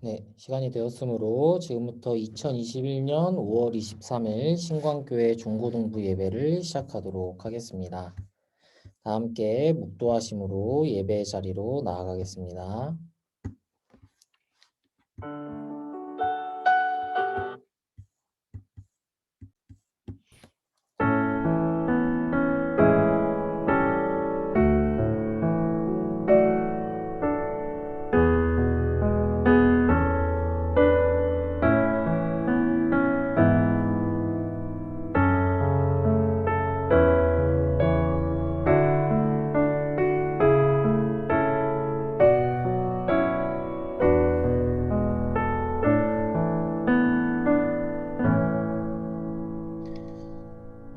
네, 시간이 되었으므로 지금부터 2021년 5월 23일 신광교회 중고등부 예배를 시작하도록 하겠습니다. 다 함께 묵도하심으로 예배 자리로 나아가겠습니다.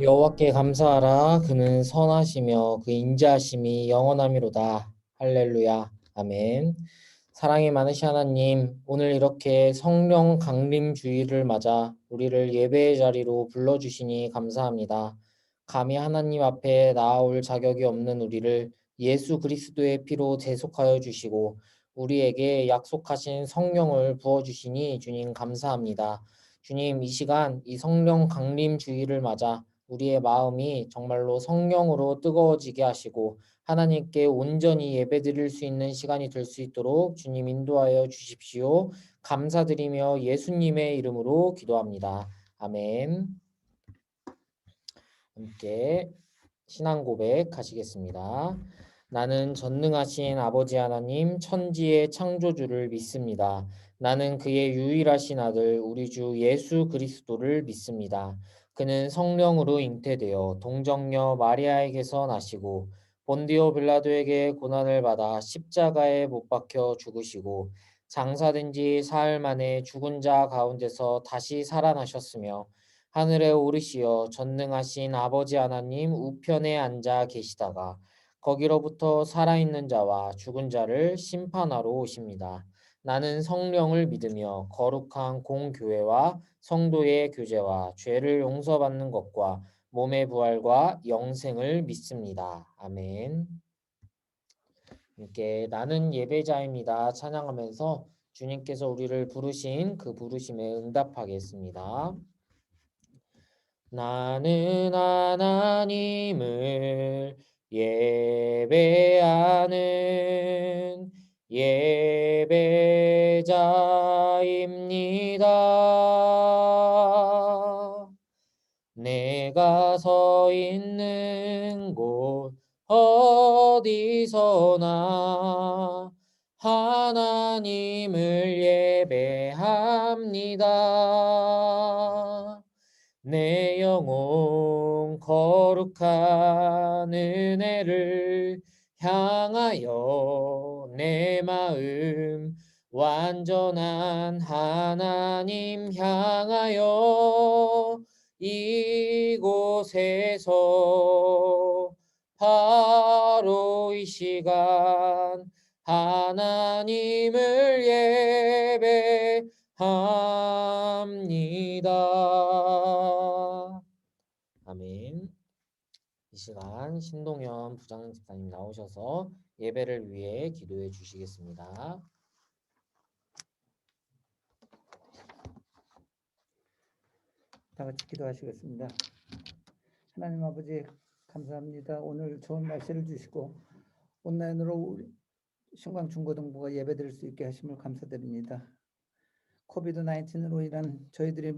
여호와께 감사하라. 그는 선하시며 그 인자하심이 영원하미로다. 할렐루야. 아멘. 사랑이 많으신 하나님, 오늘 이렇게 성령 강림 주일을 맞아 우리를 예배의 자리로 불러주시니 감사합니다. 감히 하나님 앞에 나아올 자격이 없는 우리를 예수 그리스도의 피로 대속하여 주시고 우리에게 약속하신 성령을 부어주시니 주님 감사합니다. 주님, 이 시간 이 성령 강림 주일을 맞아 우리의 마음이 정말로 성령으로 뜨거워지게 하시고 하나님께 온전히 예배드릴 수 있는 시간이 될 수 있도록 주님 인도하여 주십시오. 감사드리며 예수님의 이름으로 기도합니다. 아멘. 함께 신앙 고백 하시겠습니다. 나는 전능하신 아버지 하나님 천지의 창조주를 믿습니다. 나는 그의 유일하신 아들 우리 주 예수 그리스도를 믿습니다. 그는 성령으로 잉태되어 동정녀 마리아에게서 나시고 본디오 빌라도에게 고난을 받아 십자가에 못 박혀 죽으시고 장사된 지 사흘 만에 죽은 자 가운데서 다시 살아나셨으며 하늘에 오르시어 전능하신 아버지 하나님 우편에 앉아 계시다가 거기로부터 살아있는 자와 죽은 자를 심판하러 오십니다. 나는 성령을 믿으며 거룩한 공교회와 성도의 교제와 죄를 용서받는 것과 몸의 부활과 영생을 믿습니다. 아멘. 함께 나는 예배자입니다. 찬양하면서 주님께서 우리를 부르신 그 부르심에 응답하겠습니다. 나는 하나님을 예배하는 예배자입니다. 내가 서 있는 곳 어디서나 하나님을 예배합니다. 내 영혼 거룩한 은혜를 향하여 내 마음 완전한 하나님 향하여 이곳에서 바로 이 시간 하나님을 예배합니다. 아멘. 이 시간 신동현 부장 집사님 나오셔서 예배를 위해 기도해 주시겠습니다. 다 같이 기도하시겠습니다. 하나님 아버지 감사합니다. 오늘 좋은 날씨를 주시고 온라인으로 우리 신광 중고등부가 예배드릴 수 있게 하심을 감사드립니다. 코비드 19으로 인한 저희들이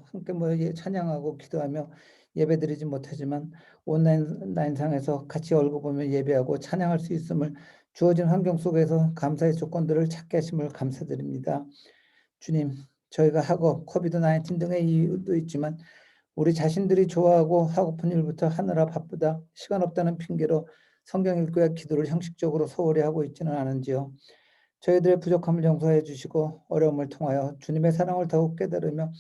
함께 모여 찬양하고 기도하며 예배드리지 못하지만 온라인상에서 같이 얼굴 보며 예배하고 찬양할 수 있음을 주어진 환경 속에서 감사의 조건들을 찾게 하심을 감사드립니다. 주님, 저희가 학업, 코비드 19 등의 이유도 있지만 우리 자신들이 좋아하고 하고픈 일부터 하느라 바쁘다, 시간 없다는 핑계로 성경 읽기와 기도를 형식적으로 소홀히 하고 있지는 않은지요. 저희들의 부족함을 용서해 주시고 어려움을 통하여 주님의 사랑을 더욱 깨달으며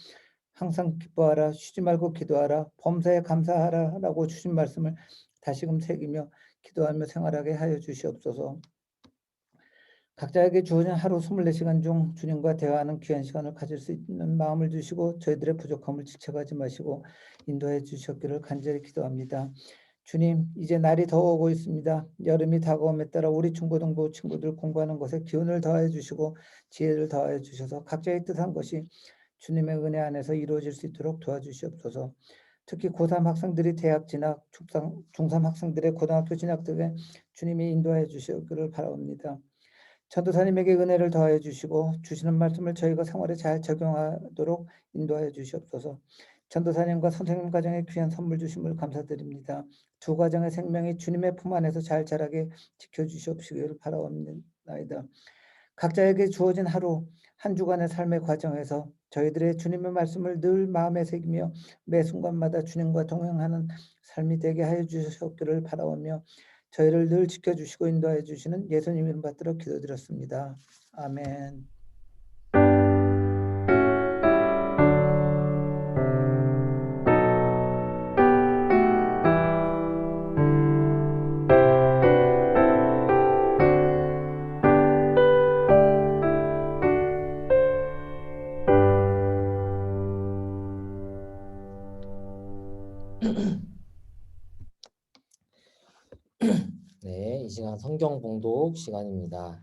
항상 기뻐하라, 쉬지 말고 기도하라, 범사에 감사하라 라고 주신 말씀을 다시금 새기며 기도하며 생활하게 하여 주시옵소서. 각자에게 주어진 하루 24시간 중 주님과 대화하는 귀한 시간을 가질 수 있는 마음을 주시고 저희들의 부족함을 지적하지 마시고 인도해 주셨기를 간절히 기도합니다. 주님, 이제 날이 더워오고 있습니다. 여름이 다가옴에 따라 우리 중고등부 친구들 공부하는 것에 기운을 더해 주시고 지혜를 더해 주셔서 각자의 뜻한 것이 주님의 은혜 안에서 이루어질 수 있도록 도와주시옵소서. 특히 고3 학생들이 대학 진학, 중3 학생들의 고등학교 진학 등에 주님이 인도해 주시기를 바랍니다. 전도사님에게 은혜를 더해 주시고 주시는 말씀을 저희가 생활에 잘 적용하도록 인도하여 주시옵소서. 전도사님과 선생님 가정에 귀한 선물 주심을 감사드립니다. 두 가정의 생명이 주님의 품 안에서 잘 자라게 지켜주시옵시기를 바라옵나이다. 각자에게 주어진 하루 한 주간의 삶의 과정에서 저희들의 주님의 말씀을 늘 마음에 새기며 매 순간마다 주님과 동행하는 삶이 되게 하여 주시옵기를 바라오며 저희를 늘 지켜주시고 인도하여 주시는 예수님 이름 받들어 기도드렸습니다. 아멘. 네, 이 시간 성경 봉독 시간입니다.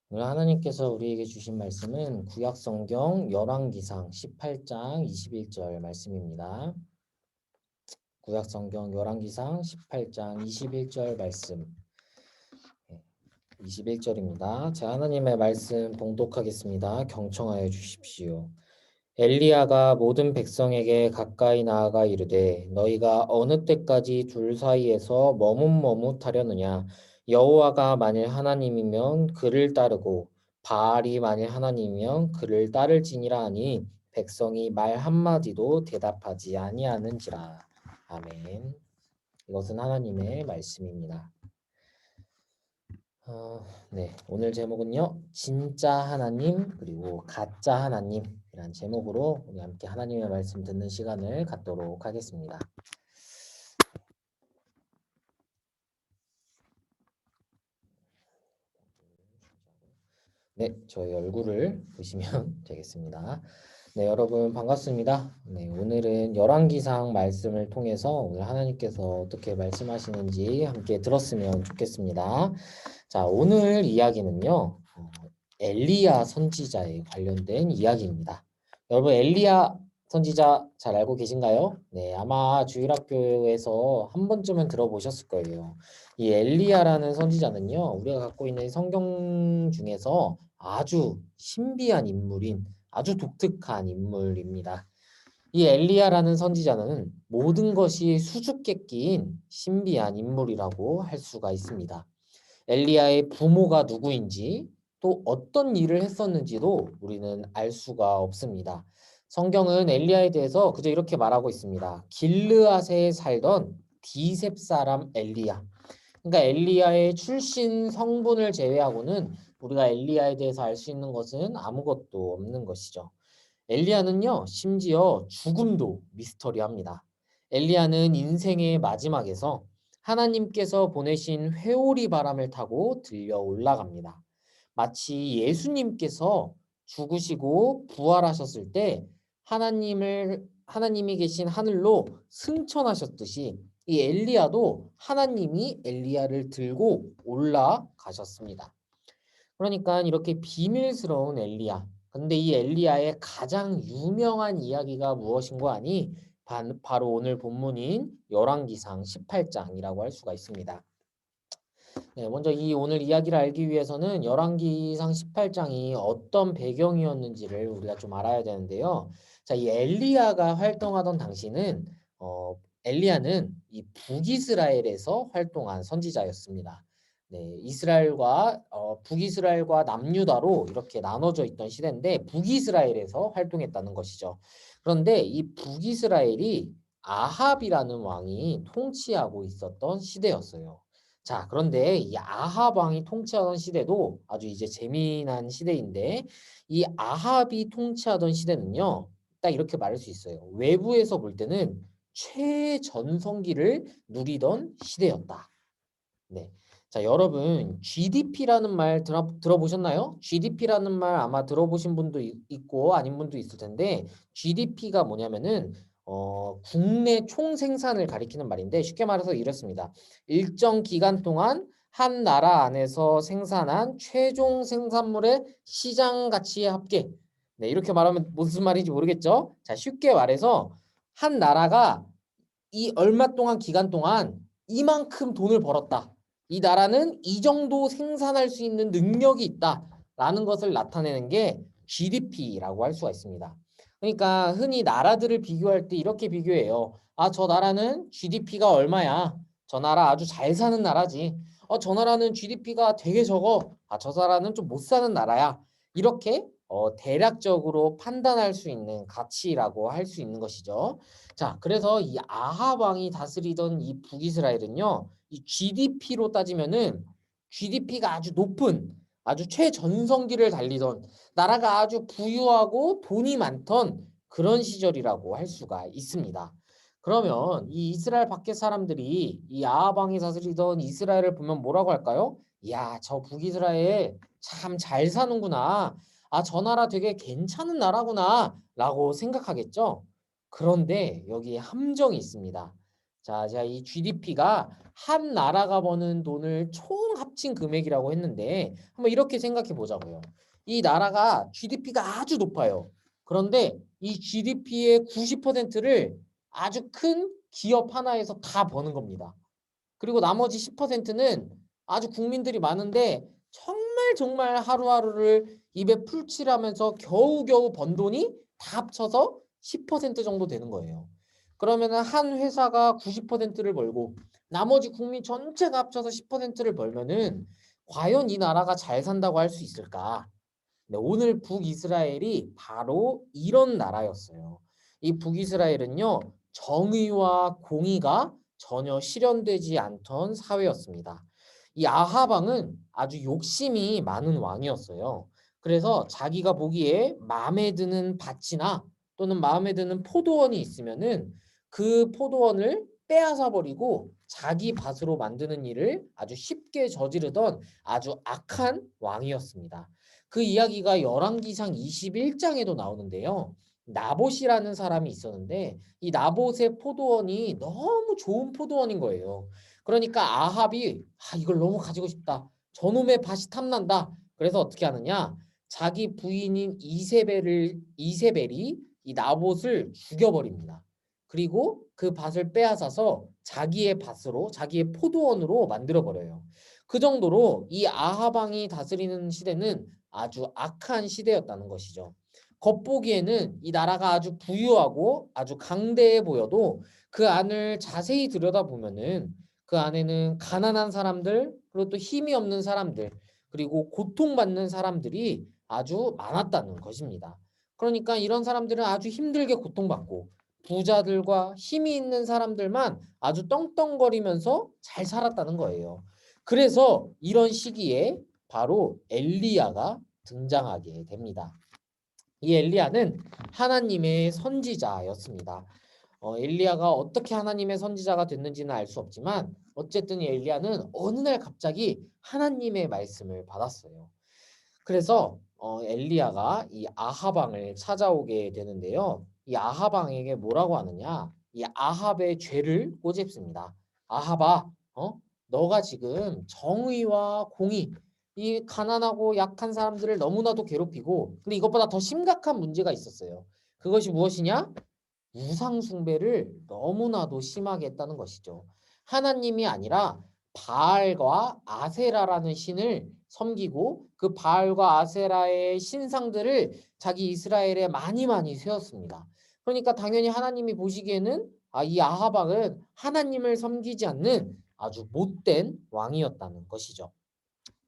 오늘 하나님께서 우리에게 주신 말씀은 구약 성경 열왕기상 18장 21절 말씀입니다. 구약 성경 열왕기상 18장 21절 말씀. 21절입니다. 자, 하나님의 말씀 봉독하겠습니다. 경청하여 주십시오. 엘리야가 모든 백성에게 가까이 나아가 이르되 너희가 어느 때까지 둘 사이에서 머뭇머뭇하려느냐. 여호와가 만일 하나님이면 그를 따르고 바알이 만일 하나님이면 그를 따를지니라 하니 백성이 말 한마디도 대답하지 아니하는지라. 아멘. 이것은 하나님의 말씀입니다. 네, 오늘 제목은요, 진짜 하나님 그리고 가짜 하나님이란 제목으로 우리 함께 하나님의 말씀 듣는 시간을 갖도록 하겠습니다. 네, 저희 얼굴을 보시면 되겠습니다. 네, 여러분 반갑습니다. 네, 오늘은 열왕기상 말씀을 통해서 오늘 하나님께서 어떻게 말씀하시는지 함께 들었으면 좋겠습니다. 자, 오늘 이야기는요, 엘리야 선지자에 관련된 이야기입니다. 여러분, 엘리야 선지자 잘 알고 계신가요? 네, 아마 주일학교에서 한 번쯤은 들어보셨을 거예요. 이 엘리야라는 선지자는요, 우리가 갖고 있는 성경 중에서 아주 신비한 인물인 아주 독특한 인물입니다. 이 엘리야라는 선지자는 모든 것이 수수께끼인 신비한 인물이라고 할 수가 있습니다. 엘리야의 부모가 누구인지 또 어떤 일을 했었는지도 우리는 알 수가 없습니다. 성경은 엘리야에 대해서 그저 이렇게 말하고 있습니다. 길르앗에 살던 디셉 사람 엘리야. 그러니까 엘리야의 출신 성분을 제외하고는 우리가 엘리야에 대해서 알 수 있는 것은 아무것도 없는 것이죠. 엘리야는요, 심지어 죽음도 미스터리합니다. 엘리야는 인생의 마지막에서 하나님께서 보내신 회오리 바람을 타고 들려 올라갑니다. 마치 예수님께서 죽으시고 부활하셨을 때 하나님이 계신 하늘로 승천하셨듯이 이 엘리야도 하나님이 엘리야를 들고 올라가셨습니다. 그러니까 이렇게 비밀스러운 엘리야. 근데 이 엘리야의 가장 유명한 이야기가 무엇인고 하니 바로 오늘 본문인 열왕기상 18장이라고 할 수가 있습니다. 네, 먼저 이 오늘 이야기를 알기 위해서는 열왕기상 18장이 어떤 배경이었는지를 우리가 좀 알아야 되는데요. 자, 이 엘리야가 활동하던 당시는 엘리야는 이 북이스라엘에서 활동한 선지자였습니다. 네, 북이스라엘과 남유다로 이렇게 나눠져 있던 시대인데 북이스라엘에서 활동했다는 것이죠. 그런데 이 북이스라엘이 아합이라는 왕이 통치하고 있었던 시대였어요. 자, 그런데 이 아합 왕이 통치하던 시대도 아주 이제 재미난 시대인데 이 아합이 통치하던 시대는요. 딱 이렇게 말할 수 있어요. 외부에서 볼 때는 최전성기를 누리던 시대였다. 네. 자, 여러분 GDP라는 말 들어보셨나요? GDP라는 말 아마 들어보신 분도 있고 아닌 분도 있을 텐데 GDP가 뭐냐면은 국내 총 생산을 가리키는 말인데 쉽게 말해서 이렇습니다. 일정 기간 동안 한 나라 안에서 생산한 최종 생산물의 시장 가치의 합계. 네, 이렇게 말하면 무슨 말인지 모르겠죠? 자, 쉽게 말해서 한 나라가 이 얼마 동안 기간 동안 이만큼 돈을 벌었다. 이 나라는 이 정도 생산할 수 있는 능력이 있다라는 것을 나타내는 게 GDP라고 할 수가 있습니다. 그러니까 흔히 나라들을 비교할 때 이렇게 비교해요. 아, 저 나라는 GDP가 얼마야? 저 나라 아주 잘 사는 나라지. 저 나라는 GDP가 되게 적어. 아, 저 나라는 좀 못 사는 나라야. 이렇게 대략적으로 판단할 수 있는 가치라고 할 수 있는 것이죠. 자, 그래서 이 아합 왕이 다스리던 이 북이스라엘은요, 이 GDP로 따지면은 GDP가 아주 높은 아주 최전성기를 달리던 나라가 아주 부유하고 돈이 많던 그런 시절이라고 할 수가 있습니다. 그러면 이 이스라엘 밖의 사람들이 이 아합 왕이 다스리던 이스라엘을 보면 뭐라고 할까요? 야, 저 북이스라엘 참 잘 사는구나. 아, 저 나라 되게 괜찮은 나라구나. 라고 생각하겠죠? 그런데 여기에 함정이 있습니다. 자, 제가 이 GDP가 한 나라가 버는 돈을 총 합친 금액이라고 했는데 한번 이렇게 생각해 보자고요. 이 나라가 GDP가 아주 높아요. 그런데 이 GDP의 90%를 아주 큰 기업 하나에서 다 버는 겁니다. 그리고 나머지 10%는 아주 국민들이 많은데 정말 정말 하루하루를 입에 풀칠하면서 겨우겨우 번 돈이 다 합쳐서 10% 정도 되는 거예요. 그러면은 한 회사가 90%를 벌고 나머지 국민 전체가 합쳐서 10%를 벌면은 과연 이 나라가 잘 산다고 할 수 있을까? 네, 오늘 북이스라엘이 바로 이런 나라였어요. 이 북이스라엘은요, 정의와 공의가 전혀 실현되지 않던 사회였습니다. 이 아합 왕은 아주 욕심이 많은 왕이었어요. 그래서 자기가 보기에 마음에 드는 밭이나 또는 마음에 드는 포도원이 있으면은 그 포도원을 빼앗아 버리고 자기 밭으로 만드는 일을 아주 쉽게 저지르던 아주 악한 왕이었습니다. 그 이야기가 열왕기상 21장에도 나오는데요. 나봇이라는 사람이 있었는데 이 나봇의 포도원이 너무 좋은 포도원인 거예요. 그러니까 아합이 이걸 너무 가지고 싶다. 저놈의 밭이 탐난다. 그래서 어떻게 하느냐? 자기 부인인 이세벨이 이 나봇을 죽여버립니다. 그리고 그 밭을 빼앗아서 자기의 밭으로 자기의 포도원으로 만들어 버려요. 그 정도로 이 아합 왕이 다스리는 시대는 아주 악한 시대였다는 것이죠. 겉보기에는 이 나라가 아주 부유하고 아주 강대해 보여도 그 안을 자세히 들여다보면은 그 안에는 가난한 사람들, 그리고 또 힘이 없는 사람들, 그리고 고통받는 사람들이 아주 많았다는 것입니다. 그러니까 이런 사람들은 아주 힘들게 고통받고 부자들과 힘이 있는 사람들만 아주 떵떵거리면서 잘 살았다는 거예요. 그래서 이런 시기에 바로 엘리야가 등장하게 됩니다. 이 엘리야는 하나님의 선지자였습니다. 엘리야가 어떻게 하나님의 선지자가 됐는지는 알 수 없지만 어쨌든 이 엘리야는 어느 날 갑자기 하나님의 말씀을 받았어요. 그래서 엘리야가 이 아합 왕을 찾아오게 되는데요. 이 아합 왕에게 뭐라고 하느냐? 이 아합의 죄를 꼬집습니다. 아합아, 너가 지금 정의와 공의, 이 가난하고 약한 사람들을 너무나도 괴롭히고, 근데 이것보다 더 심각한 문제가 있었어요. 그것이 무엇이냐? 우상 숭배를 너무나도 심하게 했다는 것이죠. 하나님이 아니라 바알과 아세라라는 신을 섬기고 그 바알과 아세라의 신상들을 자기 이스라엘에 많이 많이 세웠습니다. 그러니까 당연히 하나님이 보시기에는 이 아하박은 하나님을 섬기지 않는 아주 못된 왕이었다는 것이죠.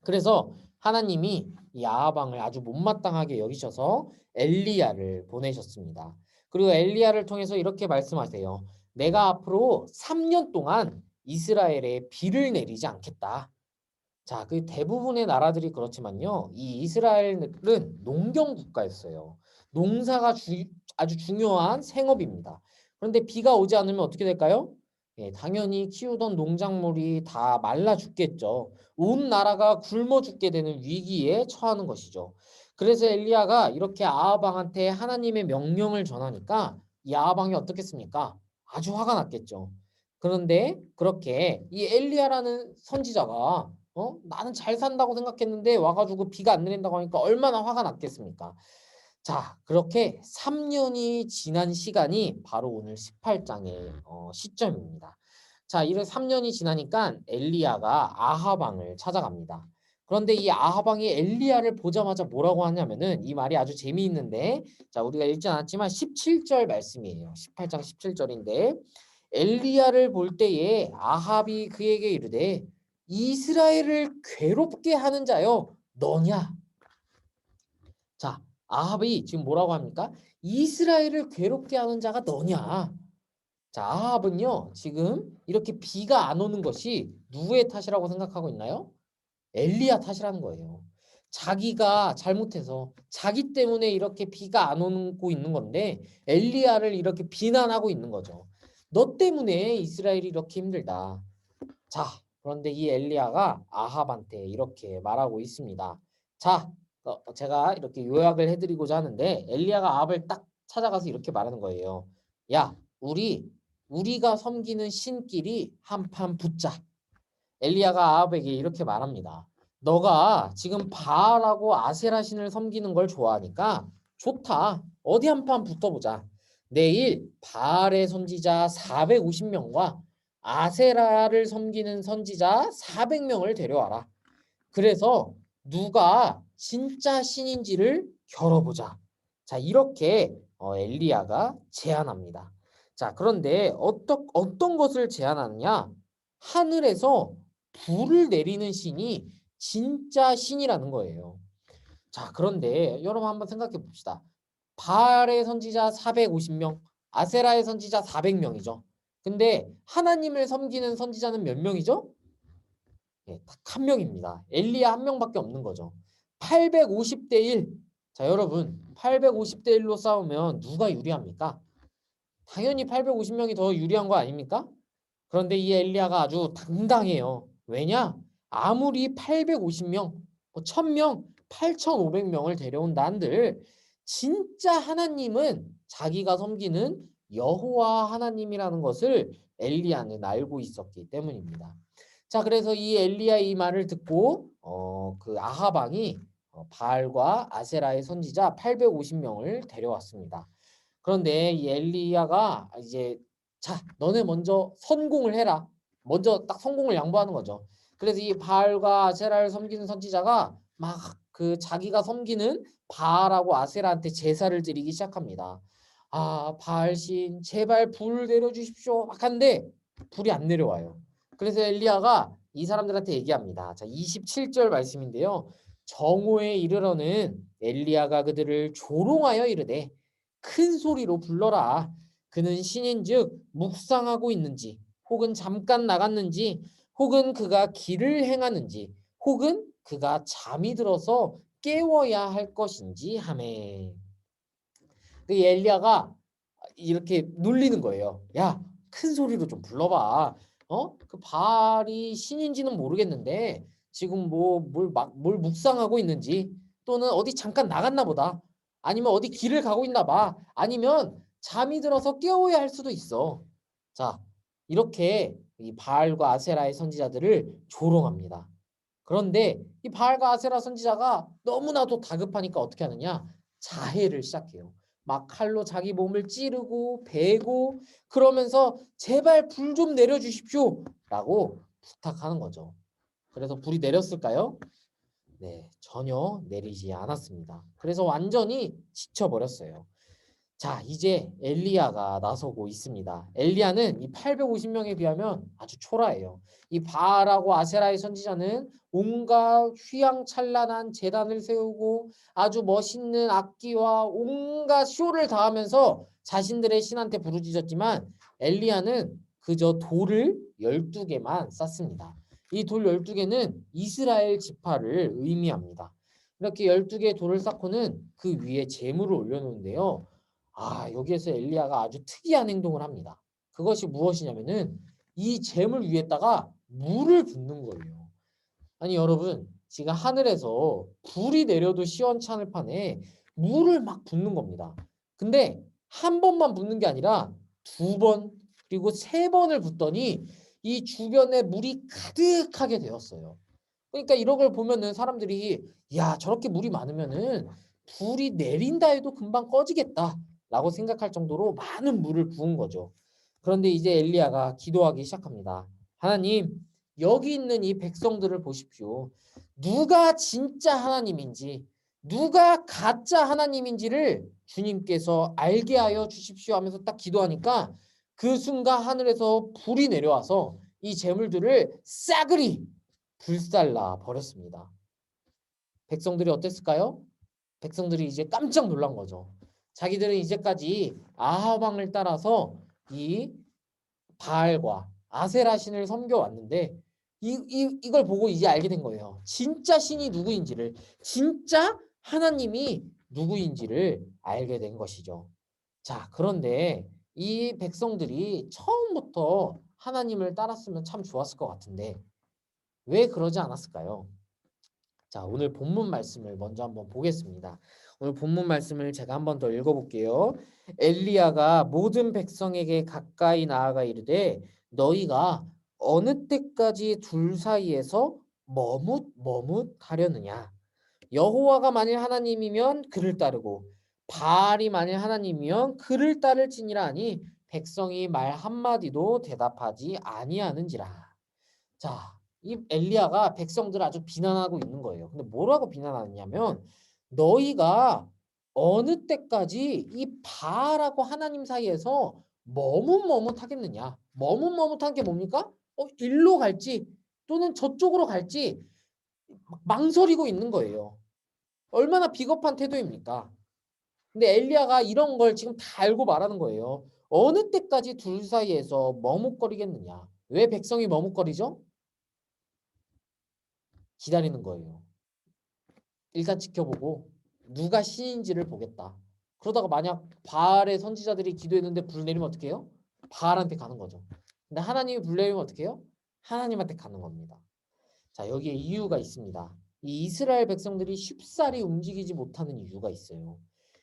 그래서 하나님이 이 아하방을 아주 못마땅하게 여기셔서 엘리야를 보내셨습니다. 그리고 엘리야를 통해서 이렇게 말씀하세요. 내가 앞으로 3년 동안 이스라엘에 비를 내리지 않겠다. 자, 그 대부분의 나라들이 그렇지만요. 이 이스라엘은 농경 국가였어요. 농사가 아주 중요한 생업입니다. 그런데 비가 오지 않으면 어떻게 될까요? 예, 당연히 키우던 농작물이 다 말라 죽겠죠. 온 나라가 굶어 죽게 되는 위기에 처하는 것이죠. 그래서 엘리야가 이렇게 아하방한테 하나님의 명령을 전하니까 이 아하방이 어떻겠습니까? 아주 화가 났겠죠. 그런데 그렇게 이 엘리야라는 선지자가 나는 잘 산다고 생각했는데 와가지고 비가 안 내린다고 하니까 얼마나 화가 났겠습니까? 자, 그렇게 3년이 지난 시간이 바로 오늘 18장의 시점입니다. 자, 이런 3년이 지나니까 엘리야가 아하방을 찾아갑니다. 그런데 이 아하방이 엘리야를 보자마자 뭐라고 하냐면은 이 말이 아주 재미있는데 자, 우리가 읽지 않았지만 17절 말씀이에요. 18장 17절인데 엘리야를 볼 때에 아합이 그에게 이르되 이스라엘을 괴롭게 하는 자여 너냐? 자, 아합이 지금 뭐라고 합니까? 이스라엘을 괴롭게 하는 자가 너냐? 자, 아합은요, 지금 이렇게 비가 안 오는 것이 누구의 탓이라고 생각하고 있나요? 엘리야 탓이라는 거예요. 자기가 잘못해서 자기 때문에 이렇게 비가 안 오고 있는 건데 엘리야를 이렇게 비난하고 있는 거죠. 너 때문에 이스라엘이 이렇게 힘들다. 자, 그런데 이 엘리야가 아합한테 이렇게 말하고 있습니다. 자, 제가 이렇게 요약을 해드리고자 하는데 엘리야가 아합을 딱 찾아가서 이렇게 말하는 거예요. 야, 우리가 섬기는 신끼리 한판 붙자. 엘리야가 아합에게 이렇게 말합니다. 너가 지금 바알하고 아세라 신을 섬기는 걸 좋아하니까 좋다. 어디 한판 붙어보자. 내일 바알의 선지자 450명과 아세라를 섬기는 선지자 400명을 데려와라. 그래서 누가 진짜 신인지를 겨뤄보자. 자, 이렇게 엘리야가 제안합니다. 자, 그런데 어떤 것을 제안하느냐? 하늘에서 불을 내리는 신이 진짜 신이라는 거예요. 자, 그런데 여러분 한번 생각해 봅시다. 바알의 선지자 450명, 아세라의 선지자 400명이죠. 근데 하나님을 섬기는 선지자는 몇 명이죠? 예, 딱 한 명입니다. 엘리야 한 명밖에 없는 거죠. 850대 1. 자, 여러분, 850대 1로 싸우면 누가 유리합니까? 당연히 850명이 더 유리한 거 아닙니까? 그런데 이 엘리야가 아주 당당해요. 왜냐? 아무리 850명, 뭐 1000명, 8500명을 데려온다 한들 진짜 하나님은 자기가 섬기는 여호와 하나님이라는 것을 엘리야는 알고 있었기 때문입니다. 자, 그래서 이 엘리야의 이 말을 듣고 그 아하방이 바알과 아세라의 선지자 850명을 데려왔습니다. 그런데 이 엘리야가 이제 자, 너네 먼저 선공을 해라. 먼저 딱 성공을 양보하는 거죠. 그래서 이 바알과 아세라를 섬기는 선지자가 막 그 자기가 섬기는 바알하고 아세라한테 제사를 드리기 시작합니다. 아, 바알신 제발 불 내려주십시오. 막 한데 불이 안 내려와요. 그래서 엘리야가 이 사람들한테 얘기합니다. 자, 27절 말씀인데요. 정오에 이르러는 엘리야가 그들을 조롱하여 이르되 큰 소리로 불러라. 그는 신인즉 묵상하고 있는지 혹은 잠깐 나갔는지 혹은 그가 길을 행하는지 혹은 그가 잠이 들어서 깨워야 할 것인지 하매. 그 엘리야가 이렇게 놀리는 거예요. 야, 큰 소리로 좀 불러봐. 그 바알이 신인지는 모르겠는데 지금 뭘 묵상하고 있는지 또는 어디 잠깐 나갔나 보다. 아니면 어디 길을 가고 있나 봐. 아니면 잠이 들어서 깨워야 할 수도 있어. 자, 이렇게 이 바알과 아세라의 선지자들을 조롱합니다. 그런데 이 바알과 아세라 선지자가 너무나도 다급하니까 어떻게 하느냐? 자해를 시작해요. 막 칼로 자기 몸을 찌르고 베고 그러면서 제발 불 좀 내려주십시오 라고 부탁하는 거죠. 그래서 불이 내렸을까요? 네, 전혀 내리지 않았습니다. 그래서 완전히 지쳐버렸어요. 자, 이제 엘리야가 나서고 있습니다. 엘리야는 이 850명에 비하면 아주 초라해요. 이 바알하고 아세라의 선지자는 온갖 휘황찬란한 제단을 세우고 아주 멋있는 악기와 온갖 쇼를 다하면서 자신들의 신한테 부르짖었지만 엘리야는 그저 돌을 12개만 쌌습니다. 이 돌 12개는 이스라엘 지파를 의미합니다. 이렇게 12개의 돌을 쌓고는 그 위에 제물을 올려놓는데요. 아, 여기에서 엘리야가 아주 특이한 행동을 합니다. 그것이 무엇이냐면은 이 잼을 위에다가 물을 붓는 거예요. 아니 여러분, 지금 하늘에서 불이 내려도 시원찮을 판에 물을 막 붓는 겁니다. 근데 한 번만 붓는 게 아니라 2번 그리고 3번을 붓더니 이 주변에 물이 가득하게 되었어요. 그러니까 이런 걸 보면은 사람들이 야 저렇게 물이 많으면은 불이 내린다 해도 금방 꺼지겠다라고 생각할 정도로 많은 물을 부은 거죠. 그런데 이제 엘리야가 기도하기 시작합니다. 하나님 여기 있는 이 백성들을 보십시오. 누가 진짜 하나님인지 누가 가짜 하나님인지를 주님께서 알게 하여 주십시오 하면서 딱 기도하니까 그 순간 하늘에서 불이 내려와서 이 재물들을 싸그리 불살라 버렸습니다. 백성들이 어땠을까요? 백성들이 이제 깜짝 놀란 거죠. 자기들은 이제까지 아합 왕을 따라서 이 바알과 아세라 신을 섬겨왔는데 이걸 보고 이제 알게 된 거예요. 진짜 신이 누구인지를, 진짜 하나님이 누구인지를 알게 된 것이죠. 자, 그런데 이 백성들이 처음부터 하나님을 따랐으면 참 좋았을 것 같은데 왜 그러지 않았을까요? 자, 오늘 본문 말씀을 먼저 한번 보겠습니다. 오늘 본문 말씀을 제가 한번 더 읽어볼게요. 엘리야가 모든 백성에게 가까이 나아가 이르되 너희가 어느 때까지 둘 사이에서 머뭇머뭇하려느냐? 여호와가 만일 하나님이면 그를 따르고 바알이 만일 하나님이면 그를 따를지니라 하니 백성이 말 한마디도 대답하지 아니하는지라. 자, 이 엘리야가 백성들을 아주 비난하고 있는 거예요. 근데 뭐라고 비난하느냐면 너희가 어느 때까지 이 바알하고 하나님 사이에서 머뭇머뭇하겠느냐? 머뭇머뭇한 게 뭡니까? 일로 갈지 또는 저쪽으로 갈지 망설이고 있는 거예요. 얼마나 비겁한 태도입니까? 근데 엘리야가 이런 걸 지금 다 알고 말하는 거예요. 어느 때까지 둘 사이에서 머뭇거리겠느냐? 왜 백성이 머뭇거리죠? 기다리는 거예요. 일단 지켜보고 누가 신인지를 보겠다. 그러다가 만약 바알의 선지자들이 기도했는데 불 내리면 어떻게 해요? 바알한테 가는 거죠. 근데 하나님이 불 내리면 어떻게 해요? 하나님한테 가는 겁니다. 자, 여기에 이유가 있습니다. 이 이스라엘 백성들이 쉽사리 움직이지 못하는 이유가 있어요.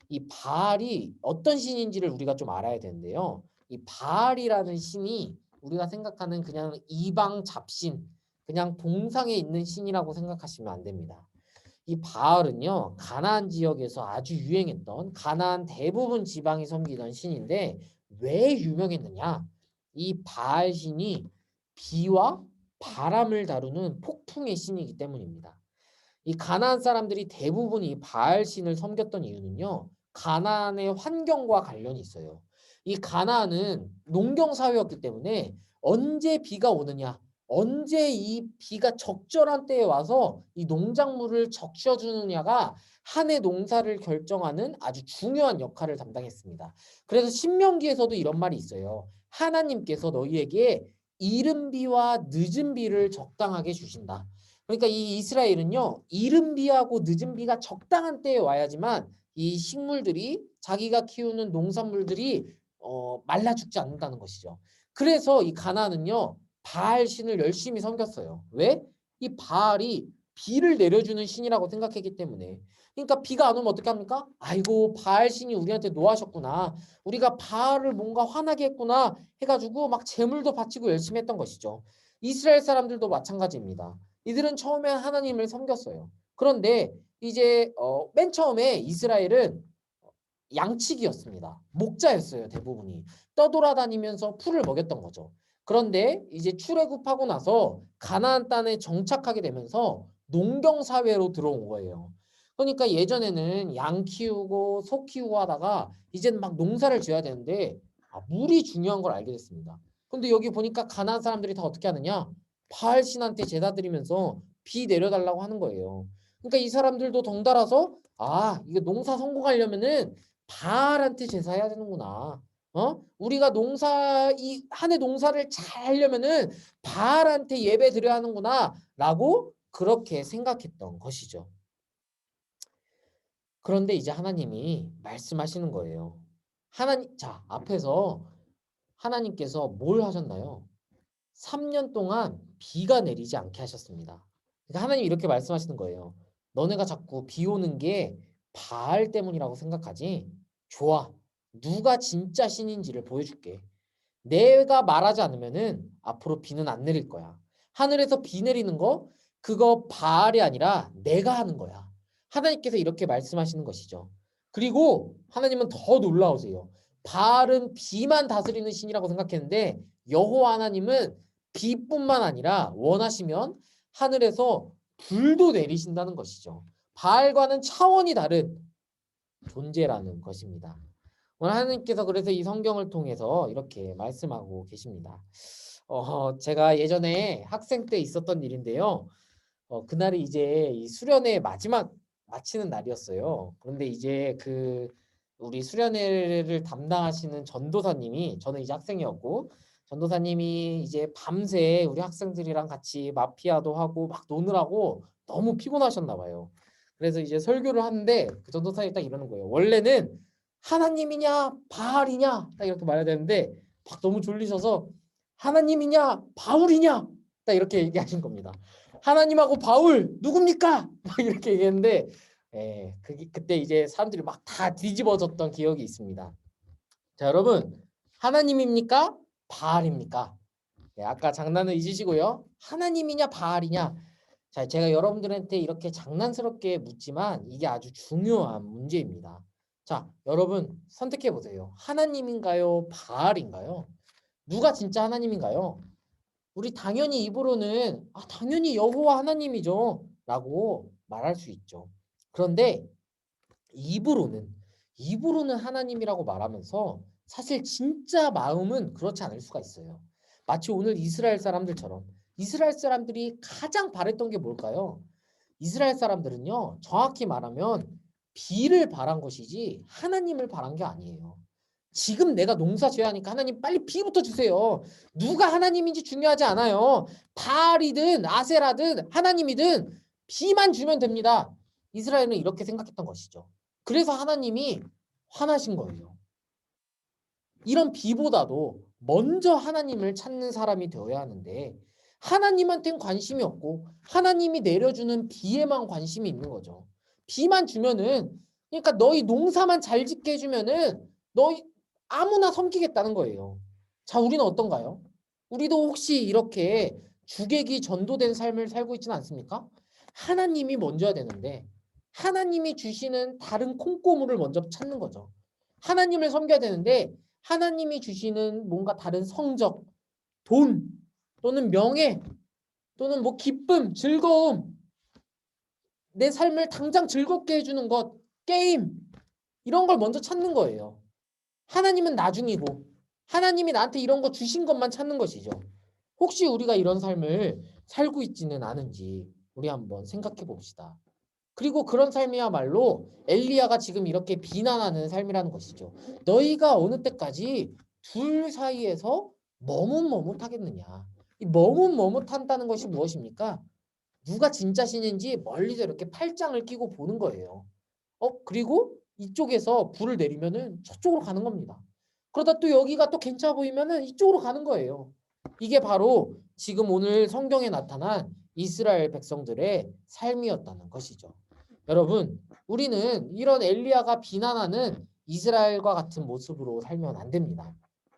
이 바알이 어떤 신인지를 우리가 좀 알아야 되는데요. 이 바알이라는 신이 우리가 생각하는 그냥 이방 잡신, 그냥 동상에 있는 신이라고 생각하시면 안 됩니다. 이 바알은요, 가나안 지역에서 아주 유행했던 가나안 대부분 지방이 섬기던 신인데 왜 유명했느냐? 이 바알 신이 비와 바람을 다루는 폭풍의 신이기 때문입니다. 이 가나안 사람들이 대부분 이 바알 신을 섬겼던 이유는요, 가나안의 환경과 관련이 있어요. 이 가나안은 농경 사회였기 때문에 언제 비가 오느냐, 언제 이 비가 적절한 때에 와서 이 농작물을 적셔주느냐가 한 해 농사를 결정하는 아주 중요한 역할을 담당했습니다. 그래서 신명기에서도 이런 말이 있어요. 하나님께서 너희에게 이른 비와 늦은 비를 적당하게 주신다. 그러니까 이 이스라엘은요, 이른 비하고 늦은 비가 적당한 때에 와야지만 이 식물들이 자기가 키우는 농산물들이 말라 죽지 않는다는 것이죠. 그래서 이 가나안은요, 바알 신을 열심히 섬겼어요. 왜? 이 바알이 비를 내려주는 신이라고 생각했기 때문에. 그러니까 비가 안 오면 어떻게 합니까? 아이고 바알 신이 우리한테 노하셨구나. 우리가 바알을 뭔가 화나게 했구나 해가지고 막 제물도 바치고 열심히 했던 것이죠. 이스라엘 사람들도 마찬가지입니다. 이들은 처음에 하나님을 섬겼어요. 그런데 이제 맨 처음에 이스라엘은 양치기였습니다. 목자였어요, 대부분이. 떠돌아다니면서 풀을 먹였던 거죠. 그런데 이제 출애굽하고 나서 가나안 땅에 정착하게 되면서 농경 사회로 들어온 거예요. 그러니까 예전에는 양 키우고 소 키우고 하다가 이제는 막 농사를 지어야 되는데 물이 중요한 걸 알게 됐습니다. 근데 여기 보니까 가나안 사람들이 다 어떻게 하느냐? 바알 신한테 제사 드리면서 비 내려달라고 하는 거예요. 그러니까 이 사람들도 덩달아서 이거 농사 성공하려면은 바알한테 제사해야 되는구나. 우리가 농사 이 한 해 농사를 잘 하려면은 바알한테 예배 드려야 하는구나라고 그렇게 생각했던 것이죠. 그런데 이제 하나님이 말씀하시는 거예요. 하나님 자, 앞에서 하나님께서 뭘 하셨나요? 3년 동안 비가 내리지 않게 하셨습니다. 그러니까 하나님이 이렇게 말씀하시는 거예요. 너네가 자꾸 비 오는 게 바알 때문이라고 생각하지? 좋아. 누가 진짜 신인지를 보여줄게. 내가 말하지 않으면은 앞으로 비는 안 내릴 거야. 하늘에서 비 내리는 거 그거 바알이 아니라 내가 하는 거야. 하나님께서 이렇게 말씀하시는 것이죠. 그리고 하나님은 더 놀라우세요. 바알은 비만 다스리는 신이라고 생각했는데 여호와 하나님은 비뿐만 아니라 원하시면 하늘에서 불도 내리신다는 것이죠. 바알과는 차원이 다른 존재라는 것입니다. 오늘 하나님께서 그래서 이 성경을 통해서 이렇게 말씀하고 계십니다. 제가 예전에 학생 때 있었던 일인데요. 그날이 이제 이 수련회 마지막 마치는 날이었어요. 그런데 이제 그 우리 수련회를 담당하시는 전도사님이 저는 이제 학생이었고 전도사님이 이제 밤새 우리 학생들이랑 같이 마피아도 하고 막 노느라고 너무 피곤하셨나 봐요. 그래서 이제 설교를 하는데 그 전도사님이 딱 이러는 거예요. 원래는 하나님이냐 바알이냐 딱 이렇게 말해야 되는데 막 너무 졸리셔서 하나님이냐 바울이냐 딱 이렇게 얘기하신 겁니다. 하나님하고 바울 누굽니까? 막 이렇게 얘기했는데 그때 이제 사람들이 막 다 뒤집어졌던 기억이 있습니다. 자, 여러분 하나님입니까? 바알입니까? 아까 장난을 잊으시고요. 하나님이냐 바알이냐? 자, 제가 여러분들한테 이렇게 장난스럽게 묻지만 이게 아주 중요한 문제입니다. 자, 여러분 선택해 보세요. 하나님인가요? 바알인가요? 누가 진짜 하나님인가요? 우리 당연히 입으로는 당연히 여호와 하나님이죠 라고 말할 수 있죠. 그런데 입으로는 하나님이라고 말하면서 사실 진짜 마음은 그렇지 않을 수가 있어요. 마치 오늘 이스라엘 사람들처럼 이스라엘 사람들이 가장 바랬던 게 뭘까요? 이스라엘 사람들은요, 정확히 말하면 비를 바란 것이지 하나님을 바란 게 아니에요. 지금 내가 농사 지어야 하니까 하나님 빨리 비부터 주세요. 누가 하나님인지 중요하지 않아요. 바알이든 아세라든 하나님이든 비만 주면 됩니다. 이스라엘은 이렇게 생각했던 것이죠. 그래서 하나님이 화나신 거예요. 이런 비보다도 먼저 하나님을 찾는 사람이 되어야 하는데 하나님한테는 관심이 없고 하나님이 내려주는 비에만 관심이 있는 거죠. 비만 주면은 그러니까 너희 농사만 잘 짓게 해주면은 너희 아무나 섬기겠다는 거예요. 자, 우리는 어떤가요? 우리도 혹시 이렇게 주객이 전도된 삶을 살고 있지는 않습니까? 하나님이 먼저야 되는데 하나님이 주시는 다른 콩고물을 먼저 찾는 거죠. 하나님을 섬겨야 되는데 하나님이 주시는 뭔가 다른 성적, 돈 또는 명예 또는 뭐 기쁨, 즐거움, 내 삶을 당장 즐겁게 해주는 것, 게임 이런 걸 먼저 찾는 거예요. 하나님은 나중이고 하나님이 나한테 이런 거 주신 것만 찾는 것이죠. 혹시 우리가 이런 삶을 살고 있지는 않은지 우리 한번 생각해 봅시다. 그리고 그런 삶이야말로 엘리야가 지금 이렇게 비난하는 삶이라는 것이죠. 너희가 어느 때까지 둘 사이에서 머뭇머뭇하겠느냐. 이 머뭇머뭇한다는 것이 무엇입니까? 누가 진짜 신인지 멀리서 이렇게 팔짱을 끼고 보는 거예요. 그리고 이쪽에서 불을 내리면은 저쪽으로 가는 겁니다. 그러다 또 여기가 또 괜찮아 보이면은 이쪽으로 가는 거예요. 이게 바로 지금 오늘 성경에 나타난 이스라엘 백성들의 삶이었다는 것이죠. 여러분, 우리는 이런 엘리야가 비난하는 이스라엘과 같은 모습으로 살면 안 됩니다.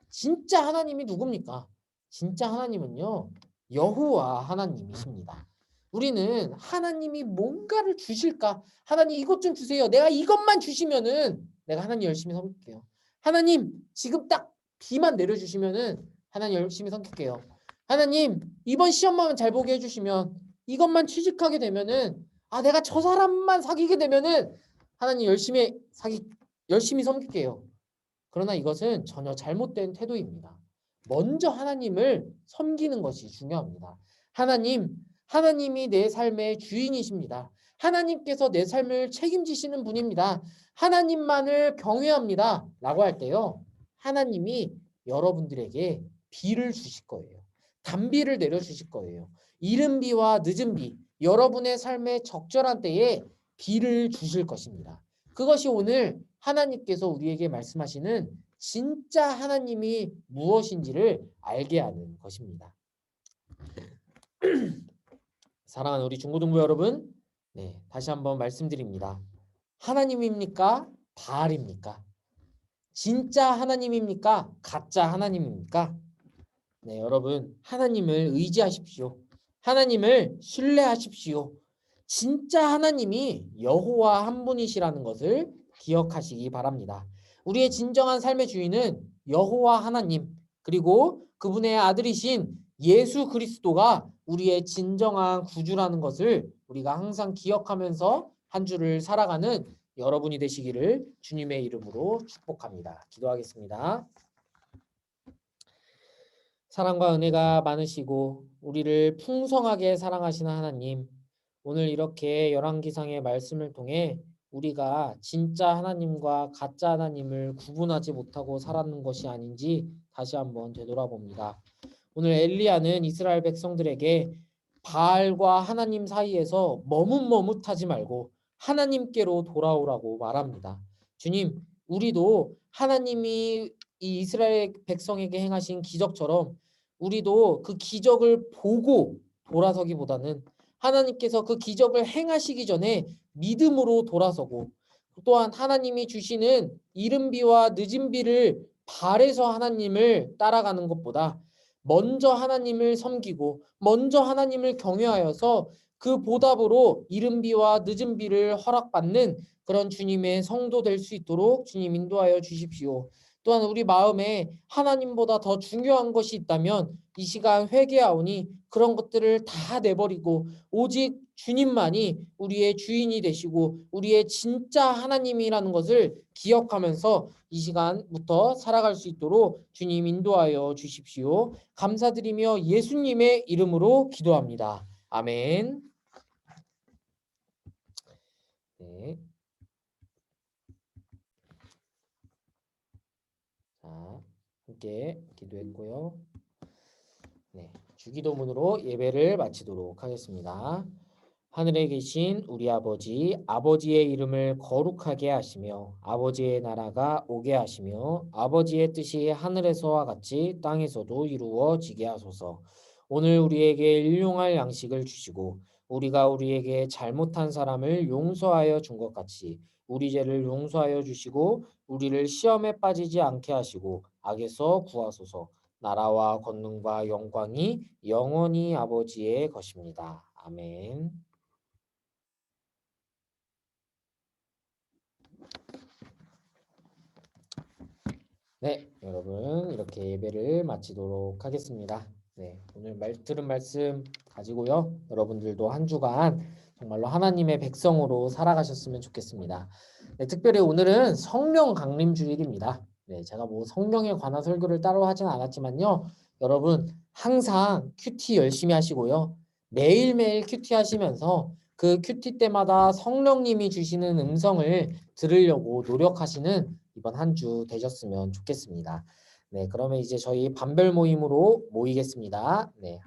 진짜 하나님이 누굽니까? 진짜 하나님은요, 여호와 하나님이십니다. 우리는 하나님이 뭔가를 주실까? 하나님 이것 좀 주세요. 내가 이것만 주시면은 내가 하나님 열심히 섬길게요. 하나님 지금 딱 비만 내려주시면은 하나님 열심히 섬길게요. 하나님 이번 시험만 잘 보게 해주시면 이것만 취직하게 되면은 내가 저 사람만 사귀게 되면은 하나님 열심히 섬길게요. 그러나 이것은 전혀 잘못된 태도입니다. 먼저 하나님을 섬기는 것이 중요합니다. 하나님이 내 삶의 주인이십니다. 하나님께서 내 삶을 책임지시는 분입니다. 하나님만을 경외합니다. 라고 할 때요. 하나님이 여러분들에게 비를 주실 거예요. 단비를 내려주실 거예요. 이른 비와 늦은 비, 여러분의 삶의 적절한 때에 비를 주실 것입니다. 그것이 오늘 하나님께서 우리에게 말씀하시는 진짜 하나님이 무엇인지를 알게 하는 것입니다. 사랑하는 우리 중고등부 여러분, 다시 한번 말씀드립니다. 하나님입니까? 바알입니까? 진짜 하나님입니까? 가짜 하나님입니까? 네, 여러분, 하나님을 의지하십시오. 하나님을 신뢰하십시오. 진짜 하나님이 여호와 한 분이시라는 것을 기억하시기 바랍니다. 우리의 진정한 삶의 주인은 여호와 하나님, 그리고 그분의 아들이신 예수 그리스도가 우리의 진정한 구주라는 것을 우리가 항상 기억하면서 한 주를 살아가는 여러분이 되시기를 주님의 이름으로 축복합니다. 기도하겠습니다. 사랑과 은혜가 많으시고 우리를 풍성하게 사랑하시는 하나님, 오늘 이렇게 열왕기상의 말씀을 통해 우리가 진짜 하나님과 가짜 하나님을 구분하지 못하고 살았는 것이 아닌지 다시 한번 되돌아봅니다. 오늘 엘리야는 이스라엘 백성들에게 바알과 하나님 사이에서 머뭇머뭇하지 말고 하나님께로 돌아오라고 말합니다. 주님, 우리도 하나님이 이 이스라엘 백성에게 행하신 기적처럼 우리도 그 기적을 보고 돌아서기보다는 하나님께서 그 기적을 행하시기 전에 믿음으로 돌아서고, 또한 하나님이 주시는 이른 비와 늦은 비를 바래서 하나님을 따라가는 것보다 먼저 하나님을 섬기고 먼저 하나님을 경외하여서 그 보답으로 이른 비와 늦은 비를 허락받는 그런 주님의 성도 될 수 있도록 주님 인도하여 주십시오. 또한 우리 마음에 하나님보다 더 중요한 것이 있다면 이 시간 회개하오니 그런 것들을 다 내버리고 오직 주님만이 우리의 주인이 되시고 우리의 진짜 하나님이라는 것을 기억하면서 이 시간부터 살아갈 수 있도록 주님 인도하여 주십시오. 감사드리며 예수님의 이름으로 기도합니다. 아멘. 네. 자, 함께 기도했고요. 네, 주기도문으로 예배를 마치도록 하겠습니다. 하늘에 계신 우리 아버지, 아버지의 이름을 거룩하게 하시며 아버지의 나라가 오게 하시며 아버지의 뜻이 하늘에서와 같이 땅에서도 이루어지게 하소서. 오늘 우리에게 일용할 양식을 주시고 우리가 우리에게 잘못한 사람을 용서하여 준 것 같이 우리 죄를 용서하여 주시고 우리를 시험에 빠지지 않게 하시고 악에서 구하소서. 나라와 권능과 영광이 영원히 아버지의 것입니다. 아멘. 네, 여러분 이렇게 예배를 마치도록 하겠습니다. 네, 오늘 들은 말씀 가지고요. 여러분들도 한 주간 정말로 하나님의 백성으로 살아가셨으면 좋겠습니다. 네, 특별히 오늘은 성령 강림 주일입니다. 네, 제가 뭐 성령에 관한 설교를 따로 하진 않았지만요. 여러분 항상 큐티 열심히 하시고요. 매일매일 큐티 하시면서 그 큐티 때마다 성령님이 주시는 음성을 들으려고 노력하시는 이번 한 주 되셨으면 좋겠습니다. 네, 그러면 이제 저희 반별 모임으로 모이겠습니다. 네.